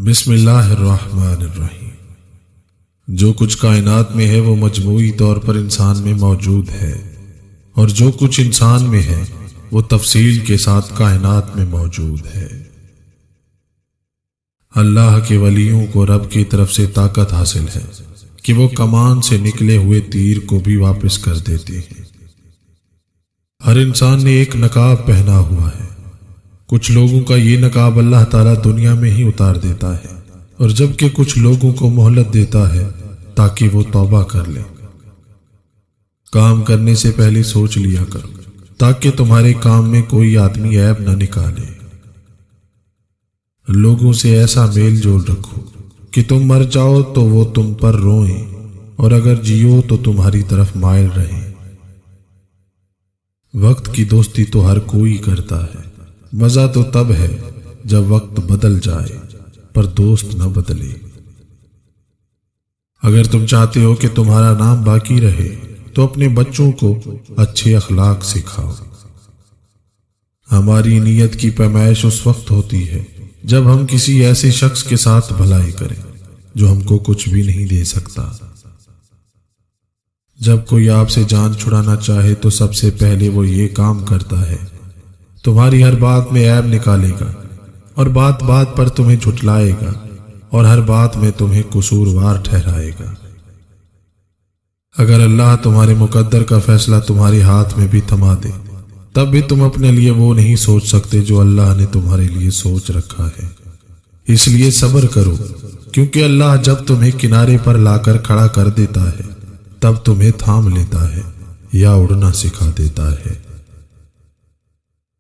بسم اللہ الرحمن الرحیم۔ جو کچھ کائنات میں ہے وہ مجموعی طور پر انسان میں موجود ہے، اور جو کچھ انسان میں ہے وہ تفصیل کے ساتھ کائنات میں موجود ہے۔ اللہ کے ولیوں کو رب کی طرف سے طاقت حاصل ہے کہ وہ کمان سے نکلے ہوئے تیر کو بھی واپس کر دیتے ہیں۔ ہر انسان نے ایک نقاب پہنا ہوا ہے۔ کچھ لوگوں کا یہ نقاب اللہ تعالیٰ دنیا میں ہی اتار دیتا ہے، اور جبکہ کچھ لوگوں کو مہلت دیتا ہے تاکہ وہ توبہ کر لیں۔ کام کرنے سے پہلے سوچ لیا کرو تاکہ تمہارے کام میں کوئی آدمی عیب نہ نکالے۔ لوگوں سے ایسا میل جول رکھو کہ تم مر جاؤ تو وہ تم پر روئیں، اور اگر جیو تو تمہاری طرف مائل رہیں۔ وقت کی دوستی تو ہر کوئی کرتا ہے، مزہ تو تب ہے جب وقت بدل جائے پر دوست نہ بدلے۔ اگر تم چاہتے ہو کہ تمہارا نام باقی رہے تو اپنے بچوں کو اچھے اخلاق سکھاؤ۔ ہماری نیت کی پیمائش اس وقت ہوتی ہے جب ہم کسی ایسے شخص کے ساتھ بھلائی کریں جو ہم کو کچھ بھی نہیں دے سکتا۔ جب کوئی آپ سے جان چھڑانا چاہے تو سب سے پہلے وہ یہ کام کرتا ہے، تمہاری ہر بات میں عیب نکالے گا، اور بات بات پر تمہیں جھٹلائے گا، اور ہر بات میں تمہیں قصوروار ٹھہرائے گا۔ اگر اللہ تمہارے مقدر کا فیصلہ تمہارے ہاتھ میں بھی تھما دے تب بھی تم اپنے لیے وہ نہیں سوچ سکتے جو اللہ نے تمہارے لیے سوچ رکھا ہے۔ اس لیے صبر کرو، کیونکہ اللہ جب تمہیں کنارے پر لا کر کھڑا کر دیتا ہے تب تمہیں تھام لیتا ہے یا اڑنا سکھا دیتا ہے۔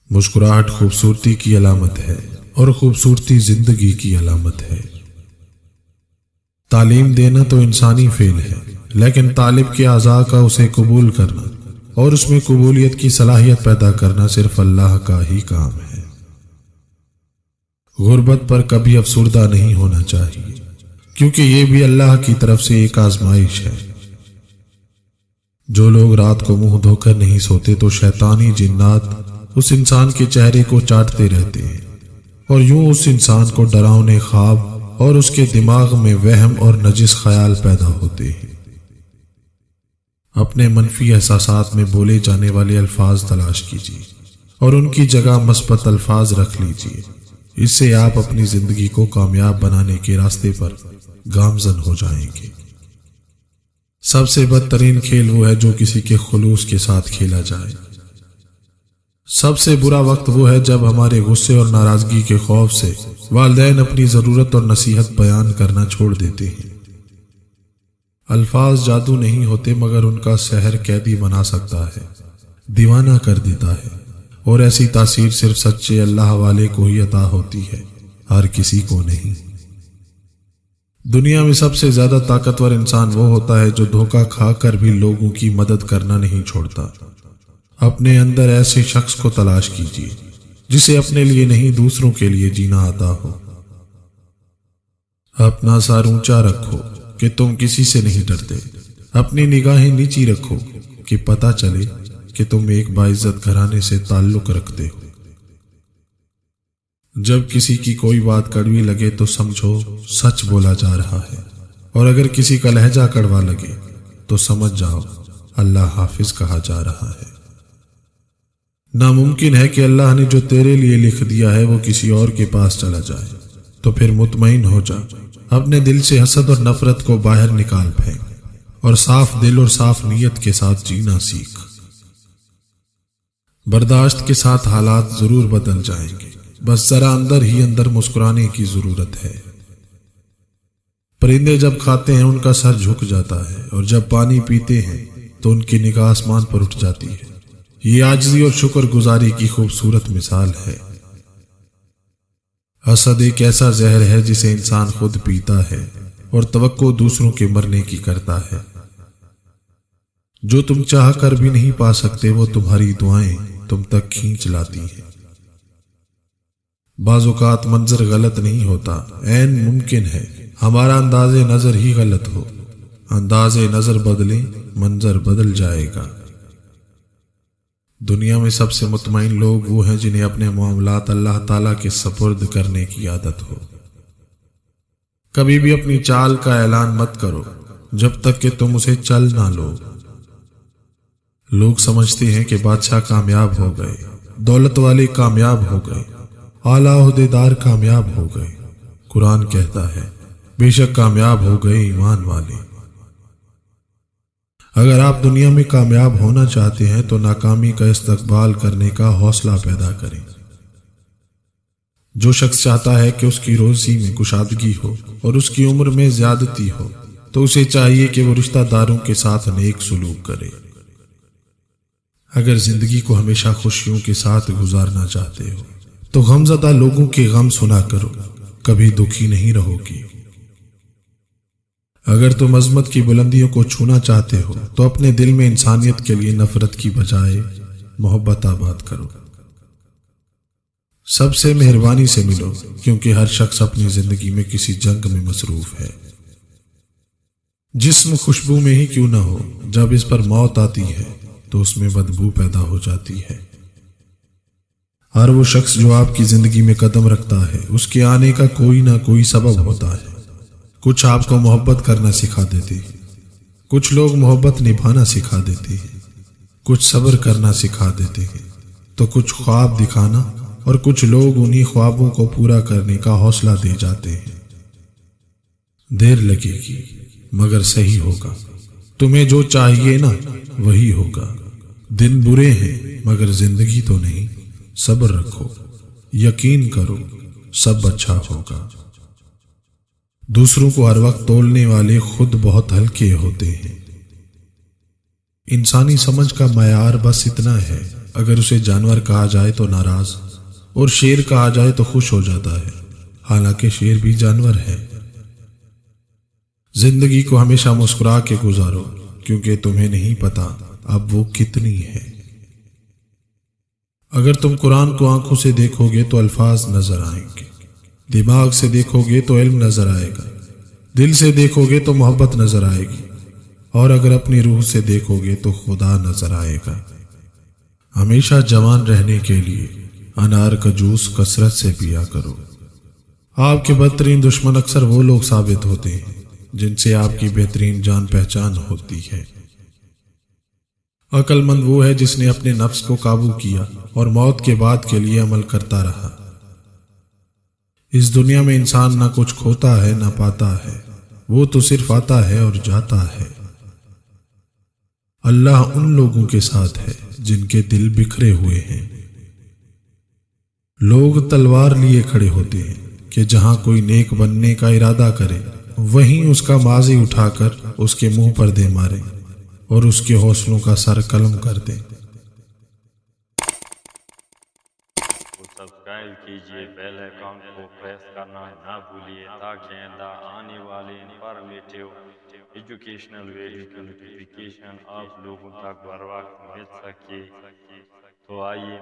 مسکراہٹ خوبصورتی کی علامت ہے، اور خوبصورتی زندگی کی علامت ہے۔ تعلیم دینا تو انسانی فعل ہے، لیکن طالب کے اعضاء کا اسے قبول کرنا اور اس میں قبولیت کی صلاحیت پیدا کرنا صرف اللہ کا ہی کام ہے۔ غربت پر کبھی افسردہ نہیں ہونا چاہیے، کیونکہ یہ بھی اللہ کی طرف سے ایک آزمائش ہے۔ جو لوگ رات کو منہ دھو کر نہیں سوتے تو شیطانی جنات اس انسان کے چہرے کو چاٹتے رہتے ہیں، اور یوں اس انسان کو ڈراؤنے خواب اور اس کے دماغ میں وہم اور نجس خیال پیدا ہوتے ہیں۔ اپنے منفی احساسات میں بولے جانے والے الفاظ تلاش کیجیے اور ان کی جگہ مثبت الفاظ رکھ لیجیے۔ اس سے آپ اپنی زندگی کو کامیاب بنانے کے راستے پر گامزن ہو جائیں گے۔ سب سے بدترین کھیل وہ ہے جو کسی کے خلوص کے ساتھ کھیلا جائے۔ سب سے برا وقت وہ ہے جب ہمارے غصے اور ناراضگی کے خوف سے والدین اپنی ضرورت اور نصیحت بیان کرنا چھوڑ دیتے ہیں۔ الفاظ جادو نہیں ہوتے، مگر ان کا سحر قیدی بنا سکتا ہے، دیوانہ کر دیتا ہے، اور ایسی تاثیر صرف سچے اللہ والے کو ہی عطا ہوتی ہے، ہر کسی کو نہیں۔ دنیا میں سب سے زیادہ طاقتور انسان وہ ہوتا ہے جو دھوکہ کھا کر بھی لوگوں کی مدد کرنا نہیں چھوڑتا۔ اپنے اندر ایسے شخص کو تلاش کیجیے جسے اپنے لیے نہیں دوسروں کے لیے جینا آتا ہو۔ اپنا سر اونچا رکھو کہ تم کسی سے نہیں ڈرتے، اپنی نگاہیں نیچی رکھو کہ پتہ چلے کہ تم ایک باعزت گھرانے سے تعلق رکھتے ہو۔ جب کسی کی کوئی بات کڑوی لگے تو سمجھو سچ بولا جا رہا ہے، اور اگر کسی کا لہجہ کڑوا لگے تو سمجھ جاؤ اللہ حافظ کہا جا رہا ہے۔ ناممکن ہے کہ اللہ نے جو تیرے لیے لکھ دیا ہے وہ کسی اور کے پاس چلا جائے، تو پھر مطمئن ہو جا، اپنے دل سے حسد اور نفرت کو باہر نکال پھینک، اور صاف دل اور صاف نیت کے ساتھ جینا سیکھ۔ برداشت کے ساتھ حالات ضرور بدل جائیں گے، بس ذرا اندر ہی اندر مسکرانے کی ضرورت ہے۔ پرندے جب کھاتے ہیں ان کا سر جھک جاتا ہے، اور جب پانی پیتے ہیں تو ان کی نگاہ آسمان پر اٹھ جاتی ہے۔ یہ عاجزی اور شکر گزاری کی خوبصورت مثال ہے۔ حسد ایک ایسا زہر ہے جسے انسان خود پیتا ہے اور توقع دوسروں کے مرنے کی کرتا ہے۔ جو تم چاہ کر بھی نہیں پا سکتے وہ تمہاری دعائیں تم تک کھینچ لاتی ہیں۔ بعض اوقات منظر غلط نہیں ہوتا، عین ممکن ہے ہمارا انداز نظر ہی غلط ہو۔ انداز نظر بدلے منظر بدل جائے گا۔ دنیا میں سب سے مطمئن لوگ وہ ہیں جنہیں اپنے معاملات اللہ تعالیٰ کے سپرد کرنے کی عادت ہو۔ کبھی بھی اپنی چال کا اعلان مت کرو جب تک کہ تم اسے چل نہ لو۔ لوگ سمجھتے ہیں کہ بادشاہ کامیاب ہو گئے، دولت والے کامیاب ہو گئے، اعلیٰ عہدیدار کامیاب ہو گئے۔ قرآن کہتا ہے بے شک کامیاب ہو گئے ایمان والے۔ اگر آپ دنیا میں کامیاب ہونا چاہتے ہیں تو ناکامی کا استقبال کرنے کا حوصلہ پیدا کریں۔ جو شخص چاہتا ہے کہ اس کی روزی میں کشادگی ہو اور اس کی عمر میں زیادتی ہو تو اسے چاہیے کہ وہ رشتہ داروں کے ساتھ نیک سلوک کرے۔ اگر زندگی کو ہمیشہ خوشیوں کے ساتھ گزارنا چاہتے ہو تو غمزدہ لوگوں کے غم سنا کرو، کبھی دکھی نہیں رہو گی۔ اگر تم عظمت کی بلندیوں کو چھونا چاہتے ہو تو اپنے دل میں انسانیت کے لیے نفرت کی بجائے محبت آباد کرو۔ سب سے مہربانی سے ملو، کیونکہ ہر شخص اپنی زندگی میں کسی جنگ میں مصروف ہے۔ جسم خوشبو میں ہی کیوں نہ ہو، جب اس پر موت آتی ہے تو اس میں بدبو پیدا ہو جاتی ہے۔ ہر وہ شخص جو آپ کی زندگی میں قدم رکھتا ہے اس کے آنے کا کوئی نہ کوئی سبب ہوتا ہے۔ کچھ آپ کو محبت کرنا سکھا دیتے ہیں، کچھ لوگ محبت نبھانا سکھا دیتے ہیں، کچھ صبر کرنا سکھا دیتے ہیں تو کچھ خواب دکھانا، اور کچھ لوگ انہی خوابوں کو پورا کرنے کا حوصلہ دے جاتے ہیں۔ دیر لگے گی مگر صحیح ہوگا، تمہیں جو چاہیے نا وہی ہوگا۔ دن برے ہیں مگر زندگی تو نہیں، صبر رکھو، یقین کرو، سب اچھا ہوگا۔ دوسروں کو ہر وقت تولنے والے خود بہت ہلکے ہوتے ہیں۔ انسانی سمجھ کا معیار بس اتنا ہے، اگر اسے جانور کہا جائے تو ناراض اور شیر کہا جائے تو خوش ہو جاتا ہے، حالانکہ شیر بھی جانور ہے۔ زندگی کو ہمیشہ مسکرا کے گزارو، کیونکہ تمہیں نہیں پتا اب وہ کتنی ہے۔ اگر تم قرآن کو آنکھوں سے دیکھو گے تو الفاظ نظر آئیں گے، دماغ سے دیکھو گے تو علم نظر آئے گا، دل سے دیکھو گے تو محبت نظر آئے گی، اور اگر اپنی روح سے دیکھو گے تو خدا نظر آئے گا۔ ہمیشہ جوان رہنے کے لیے انار کا جوس کثرت سے پیا کرو۔ آپ کے بدترین دشمن اکثر وہ لوگ ثابت ہوتے ہیں جن سے آپ کی بہترین جان پہچان ہوتی ہے۔ عقل مند وہ ہے جس نے اپنے نفس کو قابو کیا اور موت کے بعد کے لیے عمل کرتا رہا۔ اس دنیا میں انسان نہ کچھ کھوتا ہے نہ پاتا ہے، وہ تو صرف آتا ہے اور جاتا ہے۔ اللہ ان لوگوں کے ساتھ ہے جن کے دل بکھرے ہوئے ہیں۔ لوگ تلوار لیے کھڑے ہوتے ہیں کہ جہاں کوئی نیک بننے کا ارادہ کرے وہیں اس کا ماضی اٹھا کر اس کے منہ پر دے مارے اور اس کے حوصلوں کا سر قلم کر دے۔ سبسکرائب کیجئے، بیل آئیکن کو پریس کرنا نہ بھولیے تاکہ آئندہ آنے والے انفارمیٹیو ایجوکیشنل ویڈیو کی نوٹیفیکیشن آپ لوگوں تک بر وقت مل سکے۔ تو آئیے